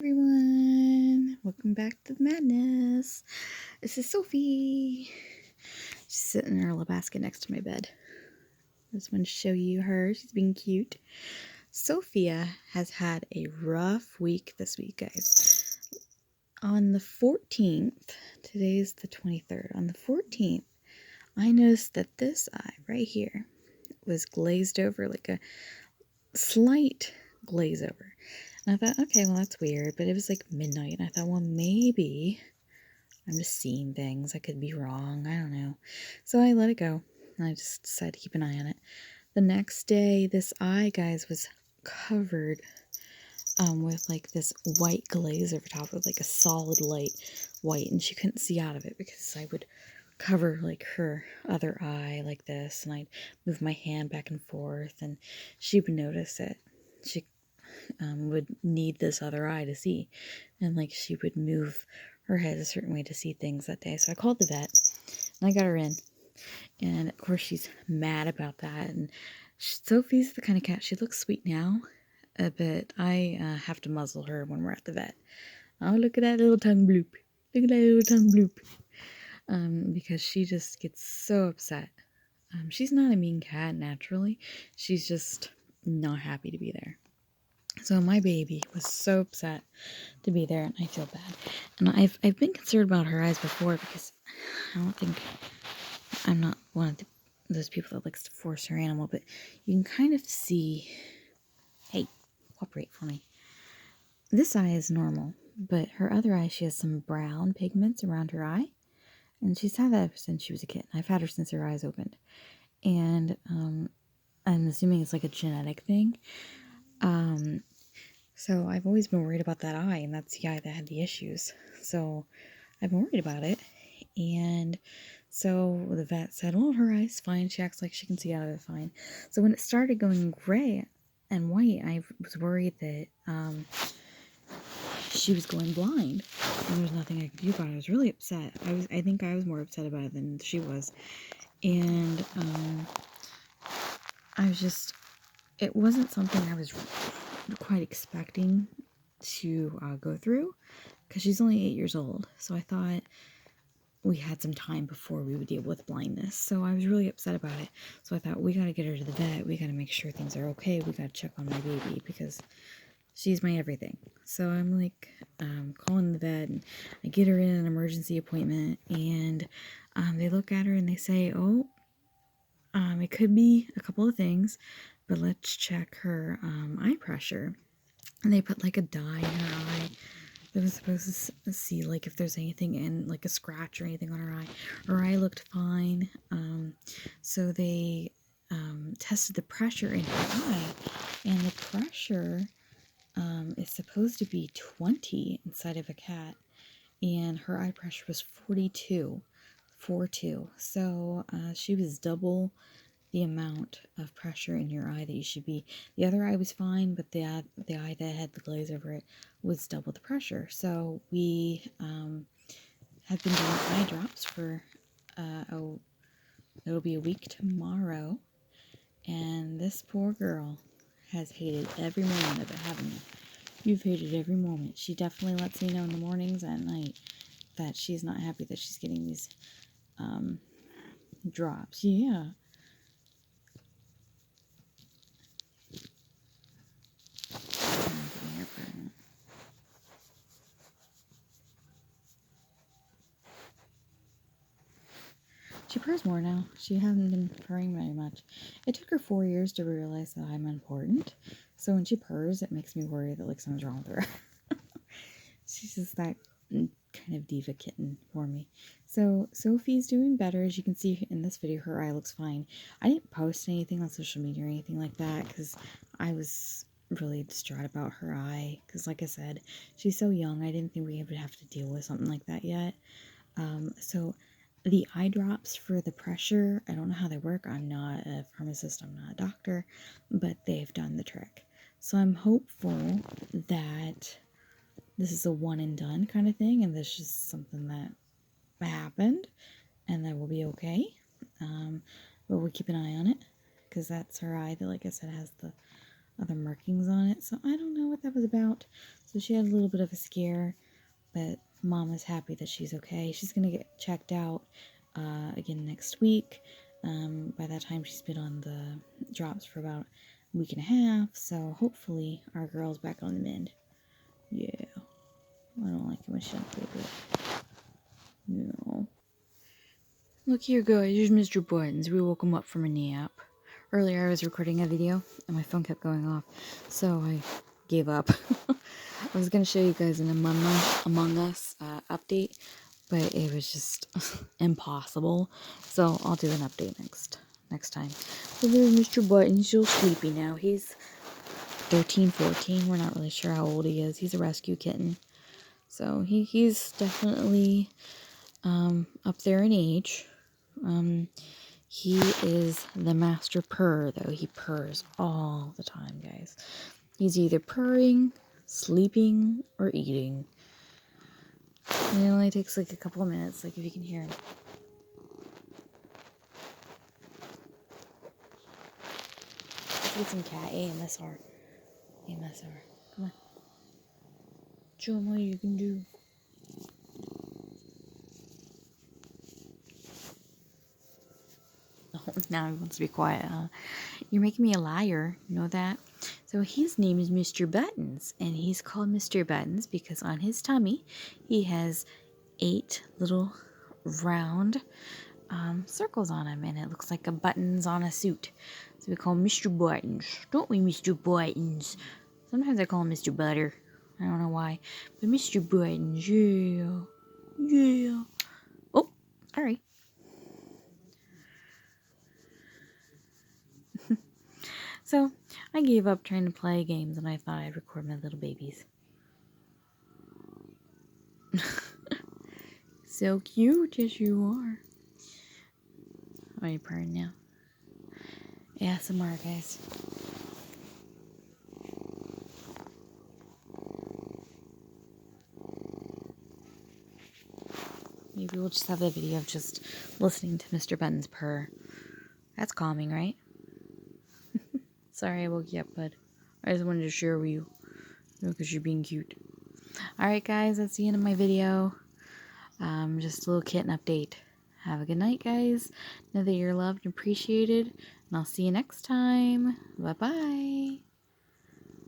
Everyone, welcome back to the madness. This is Sophie. She's sitting in her little basket next to my bed. I just want to show you her. She's being cute. Sophia has had a rough week this week, guys. On the 14th, today's the 23rd, on the 14th, I noticed that this eye right here was glazed over, like a slight glaze over. And I thought, okay, well, that's weird, but it was like midnight, and I thought, well, maybe I'm just seeing things. I could be wrong. I don't know. So I let it go. I just decided to keep an eye on it. The next day, this eye, guys, was covered with like this white glaze over top of like a solid light white, and she couldn't see out of it because I would cover like her other eye like this, and I'd move my hand back and forth, and she would notice it. She would need this other eye to see, and like she would move her head a certain way to see things that day. So I called the vet and I got her in, and of course she's mad about that. And Sophie's the kind of cat, she looks sweet now, but I have to muzzle her when we're at the vet. Oh, look at that little tongue bloop, look at that little tongue bloop, because she just gets so upset. She's not a mean cat naturally, she's just not happy to be there. So my baby was so upset to be there, and I feel bad. And I've been concerned about her eyes before, because I'm not one of those people that likes to force her animal, but you can kind of see. Hey, cooperate for me. This eye is normal, but her other eye, she has some brown pigments around her eye, and she's had that ever since she was a kitten. I've had her since her eyes opened, and I'm assuming it's like a genetic thing. So I've always been worried about that eye, and that's the eye that had the issues. So I've been worried about it. And so the vet said, well, her eye's fine. She acts like she can see out of it fine. So when it started going gray and white, I was worried that she was going blind. And there was nothing I could do about it. I was really upset. I think I was more upset about it than she was. And I was just, it wasn't something I was quite expecting to go through, because she's only 8 years old. So I thought we had some time before we would deal with blindness. So I was really upset about it. So I thought, we got to get her to the vet. We got to make sure things are okay. We got to check on my baby because she's my everything. So I'm like calling the vet, and I get her in an emergency appointment, and they look at her and they say, oh, it could be a couple of things, but let's check her eye pressure. And they put like a dye in her eye. They were supposed to see like if there's anything in, like a scratch or anything on her eye. Her eye looked fine. So they tested the pressure in her eye, and the pressure is supposed to be 20 inside of a cat, and her eye pressure was 42. 42. So she was double the amount of pressure in your eye that you should be. The other eye was fine, but the eye that had the glaze over it was double the pressure. So we have been doing eye drops for it'll be a week tomorrow, and this poor girl has hated every moment of it, haven't you? You've hated every moment. She definitely lets me know in the mornings and at night that she's not happy that she's getting these drops. Yeah. She purrs more now. She hasn't been purring very much. It took her 4 years to realize that I'm important. So when she purrs, it makes me worry that like something's wrong with her. She's just that kind of diva kitten for me. So Sophie's doing better. As you can see in this video, her eye looks fine. I didn't post anything on social media or anything like that because I was really distraught about her eye. Because like I said, she's so young. I didn't think we would have to deal with something like that yet. So the eye drops for the pressure, I don't know how they work. I'm not a pharmacist, I'm not a doctor, but they've done the trick. So I'm hopeful that this is a one and done kind of thing, and this is just something that happened, and that will be okay. But we'll keep an eye on it, because that's her eye that, like I said, has the other markings on it. So I don't know what that was about. So she had a little bit of a scare, but Mom is happy that she's okay. She's going to get checked out again next week. By that time, she's been on the drops for about a week and a half, so hopefully our girl's back on the mend. Yeah. I don't like it when she doesn't feel good. No. Look here, guys. Here's Mr. Buttons. We woke him up from a nap. Earlier, I was recording a video, and my phone kept going off, so I gave up. I was going to show you guys an Among Us update, but it was just impossible. So I'll do an update next time. So there's Mr. Buttons. Still sleepy now. He's 13, 14. We're not really sure how old he is. He's a rescue kitten. So he's definitely up there in age. He is the master purr, though. He purrs all the time, guys. He's either purring, sleeping, or eating. And it only takes like a couple of minutes, like if you can hear him. Let's get some cat AMSR. AMSR. Come on. Show him what you can do. Oh, now he wants to be quiet, huh? You're making me a liar. You know that? So his name is Mr. Buttons, and he's called Mr. Buttons because on his tummy he has 8 little round circles on him, and it looks like a buttons on a suit. So we call him Mr. Buttons. Don't we, Mr. Buttons? Sometimes I call him Mr. Butter. I don't know why. But Mr. Buttons, yeah. Yeah. Oh, alright. So, I gave up trying to play games, and I thought I'd record my little babies. So cute, as you are. Are you purring now? ASMR, guys. Maybe we'll just have a video of just listening to Mr. Buttons purr. That's calming, right? Sorry I woke you up, bud. I just wanted to share with you. Because you're being cute. Alright, guys. That's the end of my video. Just a little kitten update. Have a good night, guys. Know that you're loved and appreciated. And I'll see you next time. Bye-bye.